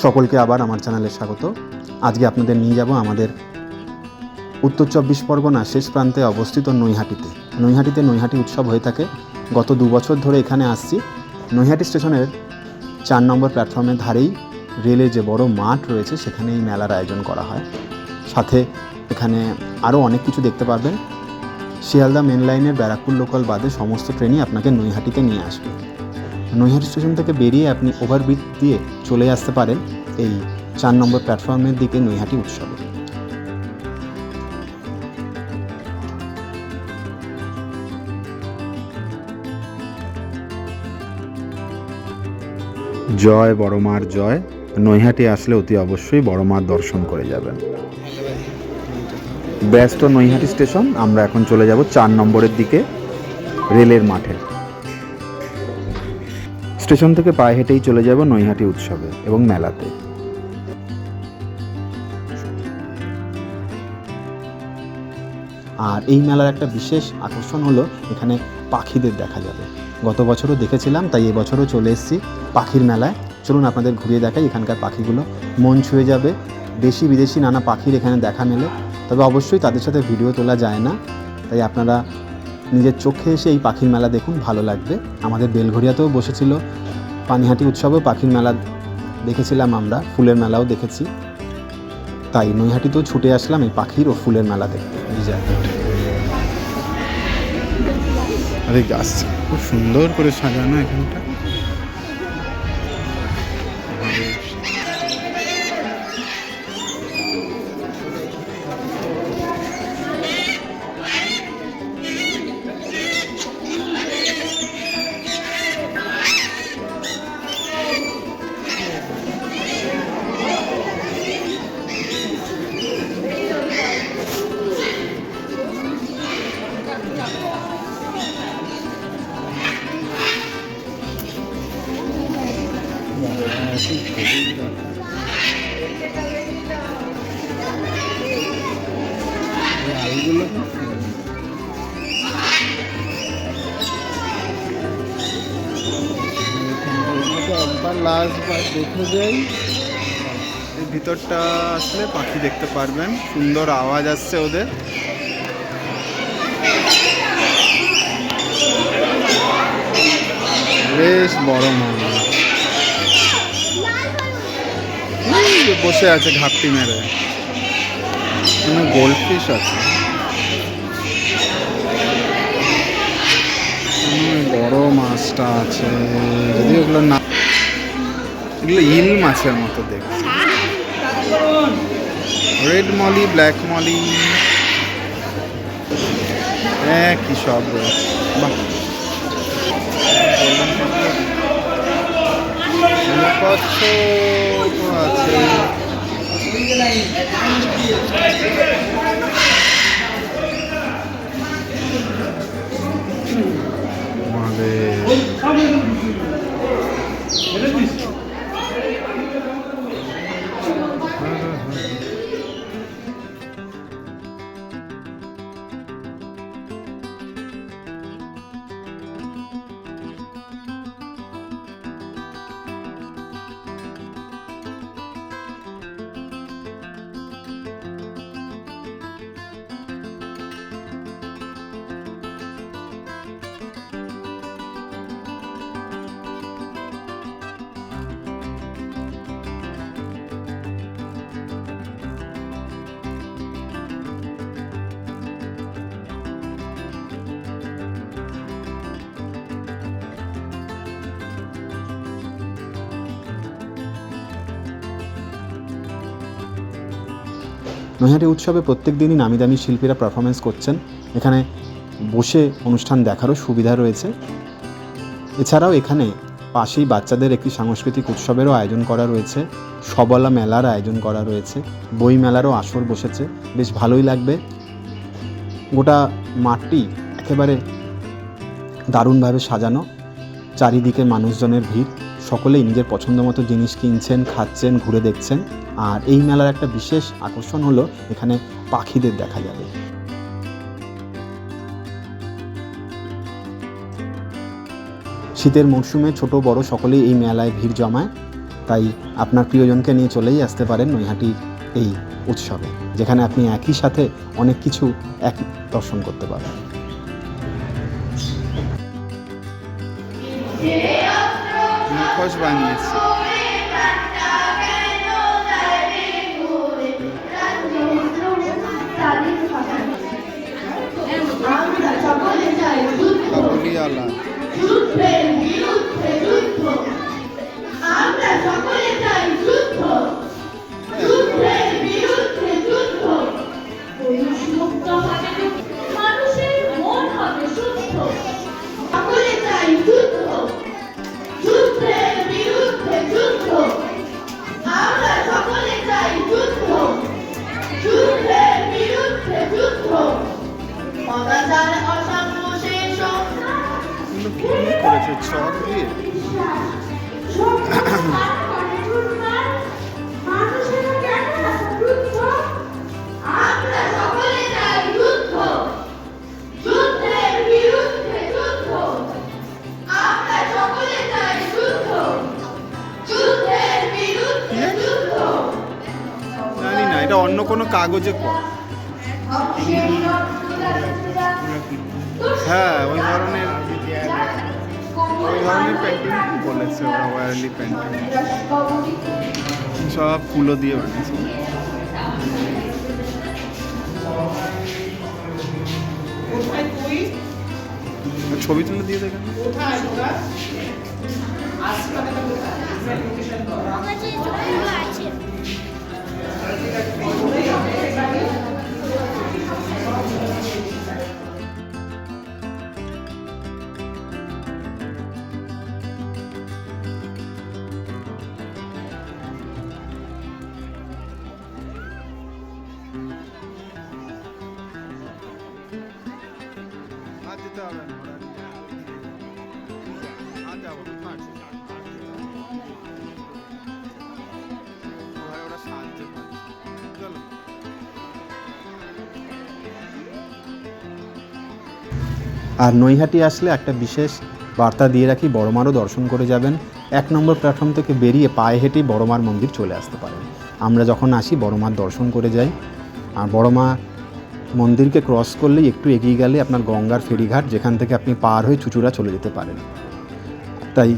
সকলকে আবার আমার চ্যানেলে স্বাগত। আজকে আপনাদের নিয়ে যাব আমাদের উত্তর 24 পরগনা শেষ প্রান্তে অবস্থিত নৈহাটিতে। নৈহাটি উৎসব হয়ে থাকে। গত 2 বছর ধরে এখানে আসছি। নৈহাটি স্টেশনের 4 নম্বর প্ল্যাটফর্মের ধারেই রেলের যে বড় মাঠ রয়েছে সেখানে এই মেলার আয়োজন করা হয়। সাথে এখানে আরও অনেক কিছু দেখতে পারবেন। শিয়ালদা মেন লাইনের ব্যারাকপুর লোকাল বাদে সমস্ত ট্রেনই আপনাকে নৈহাটিতে নিয়ে আসবে। নৈহাটি স্টেশন থেকে বেরিয়ে আপনি ওভারব্রিজ দিয়ে চলে আসতে পারেন এই 4 নম্বর প্ল্যাটফর্মের দিকে নৈহাটি উৎসবে। জয় বড়মার জয়। নৈহাটি আসলে অতি অবশ্যই বড়মার দর্শন করে যাবেন। ব্যস্ত নৈহাটি স্টেশন। আমরা এখন চলে যাব 4 নম্বরের দিকে রেলের মাঠে। স্টেশন থেকে পায়ে হেঁটেই চলে যাব নৈহাটি উৎসবে এবং মেলাতে। আর এই মেলার একটা বিশেষ আকর্ষণ হলো এখানে পাখিদের দেখা যাবে। গত বছরও দেখেছিলাম, তাই এবছরও চলে এসেছি পাখির মেলায়। চলুন আপনাদের ঘুরিয়ে দেখাই এখানকার পাখিগুলো। মন ছুঁয়ে যাবে। দেশি বিদেশি নানা পাখির এখানে দেখা মেলে, তবে অবশ্যই তাদের সাথে ভিডিও তোলা যায় না, তাই আপনারা নিজের চোখে এসে এই পাখির মেলা দেখুন, ভালো লাগবে। আমাদের বেলঘরিয়াতেও বসেছিল পানিহাটি উৎসবেও পাখির মেলা দেখেছিলাম আমরা, ফুলের মেলাও দেখেছি। তাই নৈহাটিতেও ছুটে আসলাম এই পাখির ও ফুলের মেলা দেখতে। এই জায়গাটা আরে গাছ খুব সুন্দর করে সাজানো এখানটা। লাস্টবার দেখে যাই, এই ভিতরটা আসলে পাখি দেখতে পারবেন। সুন্দর আওয়াজ আসছে ওদের। বেশ বড় মাছ বসে আছে ঘাপটি মেরে। গোল্ডফিশ আছে, বড় মাছটা আছে। যদি ওগুলো না, এগুলো ইল মাছের মতো দেখছি। রেড মলি, ব্ল্যাক মলি, একই সব রয়েছে। বাহ, আছে। নৈহাটি উৎসবে প্রত্যেক দিনই নামি দামি শিল্পীরা পারফরমেন্স করছেন। এখানে বসে অনুষ্ঠান দেখারও সুবিধা রয়েছে। এছাড়াও এখানে পাশেই বাচ্চাদের একটি সাংস্কৃতিক উৎসবেরও আয়োজন করা রয়েছে। সবলা মেলার আয়োজন করা রয়েছে। বই মেলারও আসর বসেছে। বেশ ভালোই লাগবে। গোটা মাঠটি একেবারে দারুণভাবে সাজানো। চারিদিকে মানুষজনের ভিড়। সকলেই নিজের পছন্দ মতো জিনিস কিনছেন, খাচ্ছেন, ঘুরে দেখছেন। আর এই মেলার একটা বিশেষ আকর্ষণ হলো এখানে পাখিদের দেখা যাবে। শীতের মরশুমে ছোট বড় সকলেই এই মেলায় ভিড় জমায়। তাই আপনার প্রিয়জনকে নিয়ে চলেই আসতে পারেন নৈহাটি এই উৎসবে, যেখানে আপনি একই সাথে অনেক কিছু এক দর্শন করতে পারবেন। মুখোশ বানিয়েছে। কাবুলিওয়ালা। যুদ্ধের বিরুদ্ধে যুদ্ধ, আমরা সকলে চাই যুদ্ধ, যুদ্ধের বিরুদ্ধে যুদ্ধ। মুক্ত হবে মানুষের মন হবে সুস্থ, সকলে চাই যুদ্ধ, যুদ্ধের বিরুদ্ধে যুদ্ধ, আমরা সকলে চাই যুদ্ধ, যুদ্ধের বিরুদ্ধে যুদ্ধ। অত্যাচার অসাম্য শেষ কি করেছে চক দিয়ে? আমরা সকলে চাই যুদ্ধ, যুদ্ধের বিরুদ্ধে যুদ্ধ, আমরা সকলে চাই যুদ্ধ, যুদ্ধের বিরুদ্ধে যুদ্ধ। জানি না, এটা অন্য কোনো কাগজে করা। হ্যাঁ, ওই ধরনের পেন্টিং বলেছে ওরা, ওয়ারলি পেন্টিং, সব ফুলো দিয়ে বানিয়েছে। ছবি তুলে দিয়ে দেখেন। আর যেতে হবে না, আর যাবো না, থাক। ওরা সাহায্য করছে। চলো। আর নৈহাটি আসলে একটা বিশেষ বার্তা দিয়ে রাখি, বড়মারও দর্শন করে যাবেন। 1 নম্বর প্ল্যাটফর্ম থেকে বেরিয়ে পায়ে হেঁটেই বড়মার মন্দির চলে আসতে পারেন। আমরা যখন আসি বড়মার দর্শন করে যাই, আর বড়মা মন্দিরকে ক্রস করলেই একটু এগিয়ে গেলে আপনার গঙ্গার ফেরিঘাট, যেখান থেকে আপনি পার হয়ে চুঁচুড়া চলে যেতে পারেন। তাই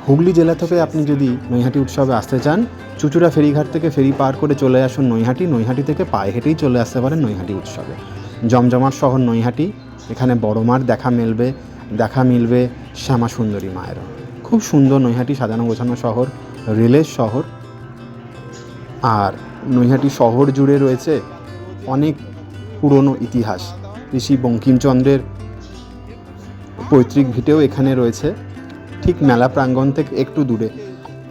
হুগলি জেলা থেকে আপনি যদি নৈহাটি উৎসবে আসতে চান, চুঁচুড়া ফেরিঘাট থেকে ফেরি পার করে চলে আসুন নৈহাটি। নৈহাটি থেকে পায়ে হেঁটেই চলে আসতে পারেন নৈহাটি উৎসবে। জমজমাট শহর নৈহাটি, এখানে বড়মার দেখা মিলবে শ্যামা সুন্দরী মায়েরও। খুব সুন্দর নৈহাটি, সাজানো গোছানো শহর, রেলের শহর। আর নৈহাটি শহর জুড়ে রয়েছে অনেক পুরনো ইতিহাস। ঋষি বঙ্কিমচন্দ্রের পৈতৃক ভিটেও এখানে রয়েছে, ঠিক মেলা প্রাঙ্গণ থেকে একটু দূরে।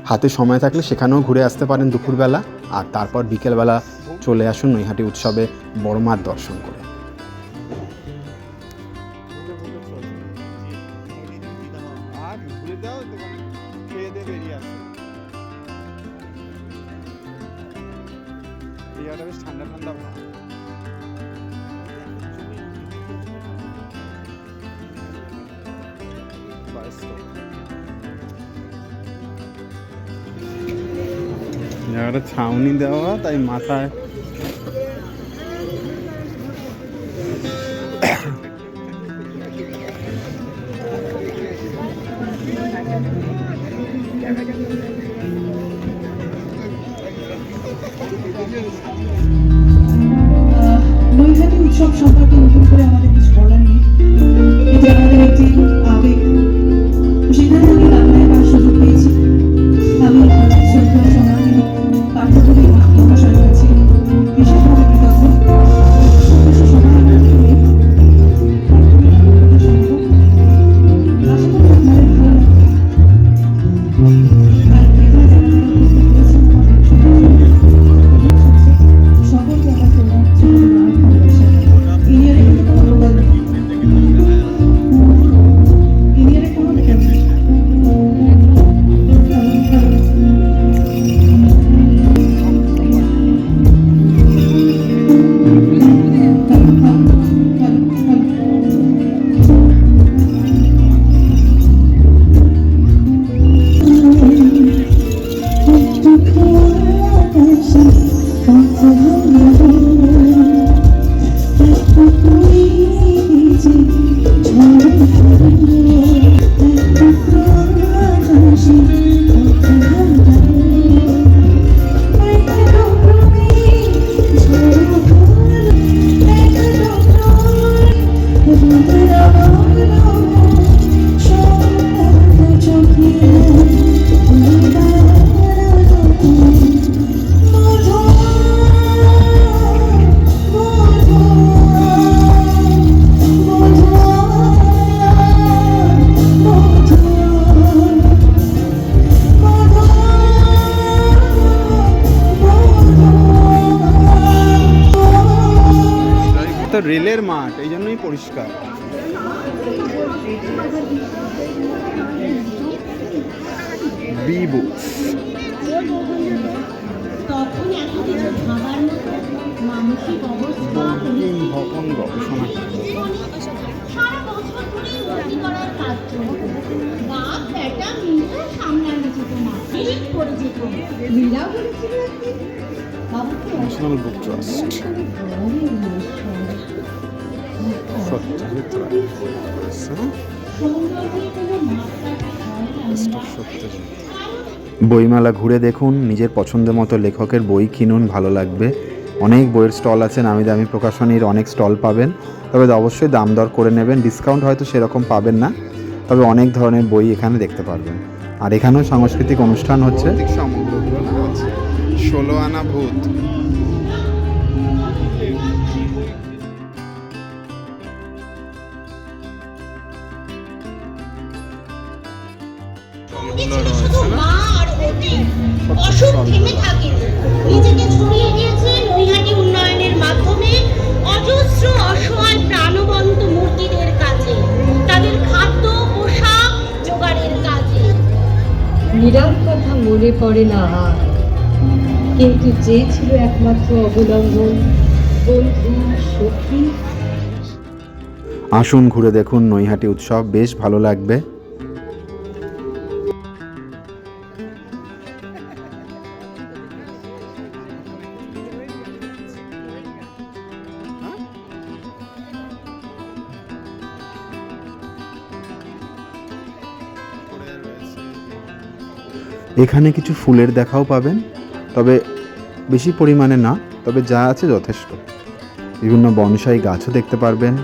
হাতে সময় থাকলে সেখানেও ঘুরে আসতে পারেন দুপুরবেলা, আর তারপর বিকেলবেলা চলে আসুন নৈহাটি উৎসবে বড়মার দর্শন করে। আর ঘুরে যাও, দোকানে খেয়ে দিয়ে বেরিয়ে আসো। এরিয়াটা বেশ ঠান্ডা ঠান্ডা ভাব। জায়গাটা ছাউনি দেওয়া, তাই মাথায় নৈহাটি উৎসব সম্পর্কে নতুন করে আমাদের কিছু বলার নেই। এটা আমাদের একটি আবেগ। সেখানে আমি গান গাইবার সুযোগ পেয়েছি। আমি শ্রদ্ধা সমাধি পাঠ্যবই মহাশয় কাছে বিশেষভাবে কৃতজ্ঞ। সবাই আমার সঙ্গে আশা করি আপনাদের ভালো লাগবে। আর এখানে যারা উপস্থিত হয়েছেন আমার সকলকে আমার রেলের মাঠ, এই জন্যই পরিষ্কার। বি বুকস, তখন এত কিছু ভাবার মতো মানসিক অবস্থা ভবন গবেষণা সারা বছর ধরে উন্নতি করার কাজ চলতো। বাপ বেটা মিলে সামলানো যেত না, ঠিক করে যেত। মীরাও বলেছিল একদিন, বাবাকে ন্যাশনাল বুক ট্রাস্ট, সত্যজিৎ রায়, সৌন্দর্যের কোনো মাত্রা হয় না। সত্যজিৎ। বইমেলা ঘুরে দেখুন, নিজের পছন্দের মতো লেখকের বই কিনুন, ভালো লাগবে। অনেক বইয়ের স্টল আছে, নামি দামি প্রকাশনীর অনেক স্টল পাবেন, তবে অবশ্যই দাম দর করে নেবেন। ডিসকাউন্ট হয়তো সেরকম পাবেন না, তবে অনেক ধরনের বই এখানে দেখতে পারবেন। আর এখানেও সাংস্কৃতিক অনুষ্ঠান হচ্ছে। 16 আনা ভূত, শুধু মা আর ওতে অসুখ থেমে থাকে। নিজেকে ছড়িয়ে দিয়েছে নৈহাটি উন্নয়নের মাধ্যমে অজস্র অসহায় প্রাণবন্ত মূর্তিদের কাছে, তাদের খাদ্য পোশাক জোগাড়ের কাজে। মীরার কথা মনে পড়ে না আর, কিন্তু যে ছিল একমাত্র অবলম্বন, বন্ধু, সখী। আসুন ঘুরে দেখুন নৈহাটি উৎসব, বেশ ভালো লাগবে। এখানে কিছু ফুলের দেখাও পাবেন, তবে বেশি পরিমাণে না, তবে যা আছে যথেষ্ট। বিভিন্ন বনসাই গাছও দেখতে পারবেন।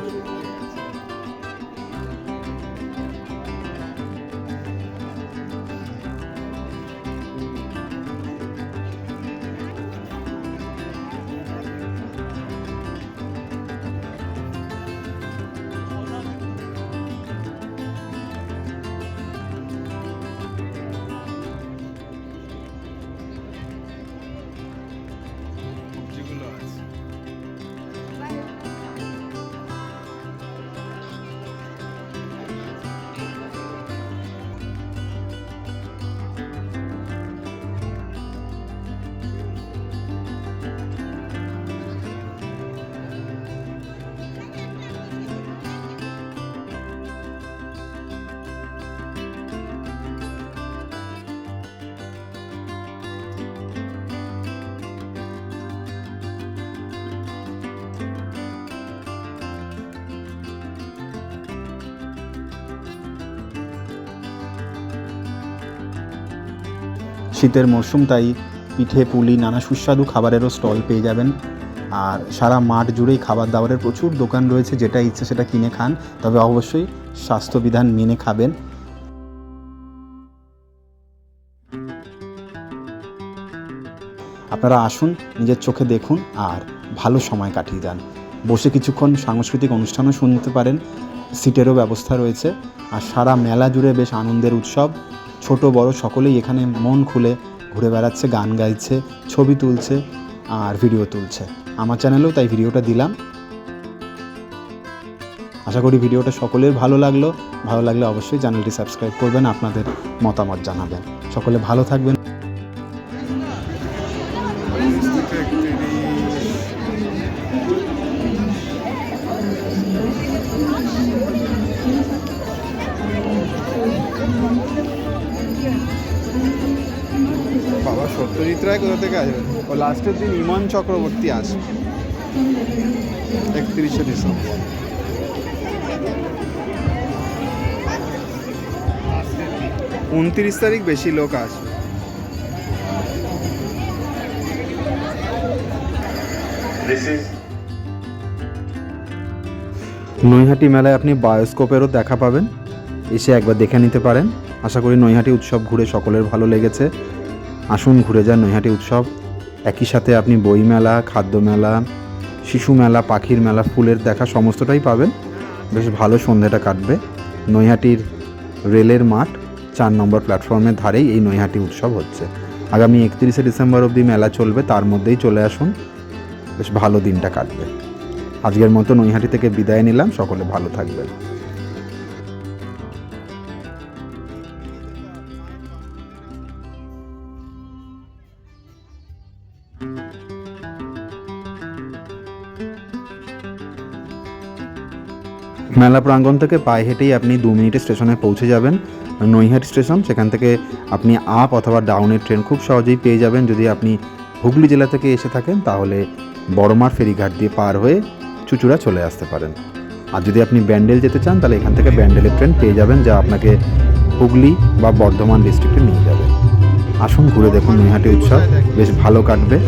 যেগুলো আছে শীতের মরশুম, তাই পিঠে পুলি নানা সুস্বাদু খাবারেরও স্টল পেয়ে যাবেন। আর সারা মাঠ জুড়েই খাবার দাবারের প্রচুর দোকান রয়েছে, যেটা ইচ্ছে সেটা কিনে খান, তবে অবশ্যই স্বাস্থ্যবিধান মেনে খাবেন। আপনারা আসুন, নিজের চোখে দেখুন আর ভালো সময় কাটিয়ে যান। বসে কিছুক্ষণ সাংস্কৃতিক অনুষ্ঠানও শুনতে পারেন, সিটেরও ব্যবস্থা রয়েছে। আর সারা মেলা জুড়ে বেশ আনন্দের উৎসব, ছোট বড় সকলেই এখানে মন খুলে ঘুরে বেড়াচ্ছে, গান গাইছে, ছবি তুলছে আর ভিডিও তুলছে। আমার চ্যানেলেও তাই ভিডিওটা দিলাম। আশা করি ভিডিওটা সকলের ভালো লাগলো। ভালো লাগলে অবশ্যই চ্যানেলটি সাবস্ক্রাইব করবেন, আপনাদের মতামত জানাবেন। সকলে ভালো থাকবেন। বাবা সত্যজিৎ রায় কোথা থেকে আসবে? ও লাস্টের দিন ইমন চক্রবর্তী আসবে 31শে ডিসেম্বর। 29 তারিখ বেশি লোক আসবে। নৈহাটি মেলায় আপনি বায়োস্কোপেরও দেখা পাবেন, এসে একবার দেখে নিতে পারেন। আশা করি নৈহাটি উৎসব ঘুরে সকলের ভালো লেগেছে। আসুন ঘুরে যান নৈহাটি উৎসব। একই সাথে আপনি বই মেলা, খাদ্য মেলা, শিশু মেলা, পাখির মেলা, ফুলের দেখা সমস্তটাই পাবেন। বেশ ভালো সন্ধ্যাটা কাটবে। নৈহাটির রেলের মাঠ 4 নম্বর প্ল্যাটফর্মের ধারেই এই নৈহাটি উৎসব হচ্ছে। আগামী 31শে ডিসেম্বর অবধি মেলা চলবে, তার মধ্যেই চলে আসুন, বেশ ভালো দিনটা কাটবে। আজকের মতো নৈহাটি থেকে বিদায় নিলাম। সকলে ভালো থাকবেন। মেলা প্রাঙ্গণ থেকে পায়ে হেঁটেই আপনি 2 মিনিটে স্টেশনে পৌঁছে যাবেন, নৈহাটি স্টেশন। সেখান থেকে আপনি আপ অথবা ডাউনের ট্রেন খুব সহজেই পেয়ে যাবেন। যদি আপনি হুগলি জেলা থেকে এসে থাকেন তাহলে বড়মার ফেরিঘাট দিয়ে পার হয়ে চুঁচুড়া চলে আসতে পারেন। আর যদি আপনি ব্যান্ডেল যেতে চান তাহলে এখান থেকে ব্যান্ডেলের ট্রেন পেয়ে যাবেন, যা আপনাকে হুগলি বা বর্ধমান ডিস্ট্রিক্টে নিয়ে যাবে। আসুন ঘুরে দেখুন নৈহাটি উৎসব, বেশ ভালো কাটবে।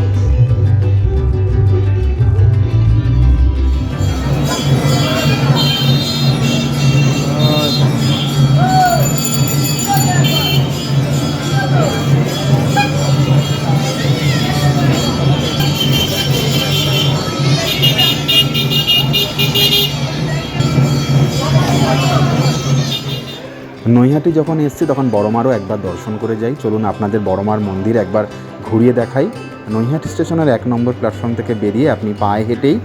নৈহাটি যখন এসেছি তখন বড়মারও একবার দর্শন করে যাই। চলুন আপনাদের বড়মার মন্দির একবার ঘুরিয়ে দেখাই। নৈহাটি স্টেশনের 1 নম্বর প্ল্যাটফর্ম থেকে বেরিয়ে আপনি পায়ে হেঁটেই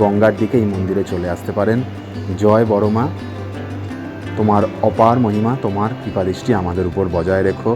গঙ্গার দিকে এই মন্দিরে চলে আসতে পারেন। জয় বড়মা, তোমার অপার মহিমা, তোমার কৃপাদৃষ্টি আমাদের উপর বজায় রেখো।